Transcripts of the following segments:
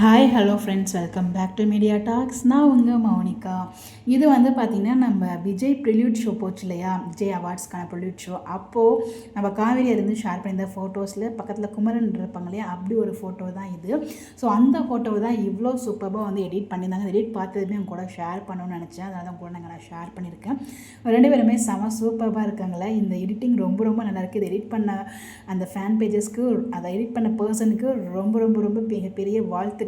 Hi hello friends, welcome back to Media Talks. நான் உங்கள் மௌனிகா. இது பார்த்திங்கன்னா நம்ம விஜய் ப்ரில்யூட் ஷோ போச்சு இல்லையா, விஜய் அவார்ட்ஸ்க்கான ப்ரில்யூட் ஷோ. அப்போது நம்ம காவேரி இருந்து ஷேர் பண்ணியிருந்த ஃபோட்டோஸில் பக்கத்தில் குமரன் இருப்பாங்க இல்லையா, அப்படி ஒரு ஃபோட்டோ தான் இது. ஸோ அந்த ஃபோட்டோவை தான் இவ்வளோ சூப்பராக எடிட் பண்ணியிருந்தாங்க. எடிட் பார்த்ததுமே அவங்க கூட ஷேர் பண்ணணும்னு நினச்சேன், அதனால தான் கூட நான் ஷேர் பண்ணியிருக்கேன். ரெண்டு பேருமே செம சூப்பராக இருக்காங்களே. இந்த எடிட்டிங் ரொம்ப ரொம்ப நல்லாயிருக்கு. இது எடிட் பண்ண அந்த ஃபேன் பேஜஸ்க்கு, அதை எடிட் பண்ண பர்சனுக்கு ரொம்ப ரொம்ப ரொம்ப பெரிய வாழ்த்து.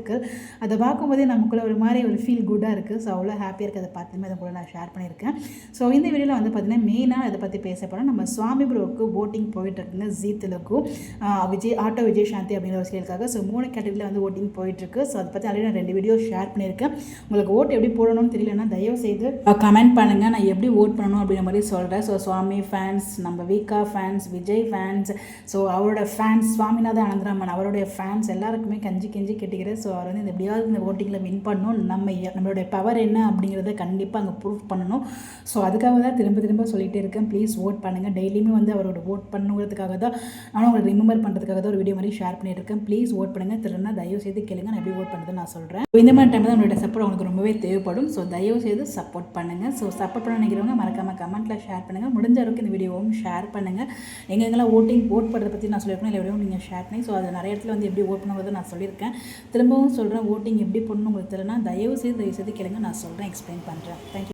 அதை பார்க்கும்போதே நமக்குள்ள ஒரு மாதிரி ஒரு ஃபீல் குட்டாக இருக்குது. ஸோ அவ்வளோ ஹாப்பியாக இருக்குது. அதை பார்த்துமே அதை கூட நான் ஷேர் பண்ணியிருக்கேன். ஸோ இந்த வீடியோவில் பார்த்தீங்கன்னா மெயினாக இதை பற்றி பேச போகிறோம். நம்ம சுவாமி ப்ரோவுக்கு ஓட்டிங் போயிட்டுருக்குங்க. ஜீத்துலுக்கும் ஆட்டோ விஜய் சாந்தி அப்படிங்கிற ஒரு சீரியலுக்காக. ஸோ 3 கேட்டகரியில் ஓட்டிங் போயிட்டுருக்கு. ஸோ அதை பற்றி ஆல்ரெடி நான் 2 வீடியோ ஷேர் பண்ணியிருக்கேன். உங்களுக்கு ஓட்டு எப்படி போடணும்னு தெரியலன்னா தயவு செய்து கமெண்ட் பண்ணுங்கள், நான் எப்படி ஓட் பண்ணணும் அப்படிங்கிற மாதிரி சொல்கிறேன். ஸோ சுவாமி ஃபேன்ஸ், நம்ம வீக்கா ஃபேன்ஸ், விஜய் ஃபேன்ஸ், ஸோ அவரோட ஃபேன்ஸ் சுவாமிநாத அனந்தராமன் அவருடைய ஃபேன்ஸ் எல்லாருக்குமே கஞ்சி கேட்டுக்கிறேன். ஸோ அவர் இந்த எப்படியாவது இந்த ஓட்டிங்கில் வின் பண்ணணும், நம்மளுடைய பவர் என்ன அப்படிங்கிறத கண்டிப்பாக அங்கே ப்ரூவ் பண்ணணும். ஸோ அதுக்காக தான் திரும்ப சொல்லிகிட்டே இருக்கேன். ப்ளீஸ் ஓட் பண்ணுங்கள். டெய்லியுமே அவரோட ஓட் பண்ணுங்கிறதுக்காக தான் நானும் உங்களுக்கு ரிமெம்பர் பண்ணுறதுக்காக தான் ஒரு வீடியோ மாதிரி ஷேர் பண்ணியிருக்கேன். ப்ளீஸ் ஓட் பண்ணுங்கள். திரும்ப தயவு செய்து கேளுங்க, நான் எப்படி ஓட் பண்ணுறதுன்னு நான் சொல்கிறேன். இந்த மாதிரி டைம் தான் உங்களோட சப்போர்ட் உங்களுக்கு ரொம்பவே தேவைப்படும். ஸோ தயவு செய்து சப்போர்ட் பண்ணுங்கள். ஸோ சப்போர்ட் பண்ண நினைக்கிறவங்க மறக்காமல் கமெண்ட்டில் ஷேர் பண்ணுங்கள். முடிஞ்ச அளவுக்கு இந்த வீடியோவும் ஷேர் பண்ணுங்கள். எங்கெங்கெல்லாம் ஓட் பண்ணுறதை பற்றி நான் சொல்லியிருக்கேன், இல்லை எப்படியும் நீங்கள் ஷேர் பண்ணி. ஸோ அது நிறைய இடத்துல எப்படி ஓட் பண்ணுங்கிறத நான் சொல்லியிருக்கேன். திரும்பவும் சொல்கிறேன், ஓட்டிங் எப்படி பண்ணணும் உங்களுக்கு தெரியலனா தயவு செய்து கேளுங்க, நான் சொல்கிறேன், எக்ஸ்பிளைன் பண்ணுறேன். தேங்க்யூ.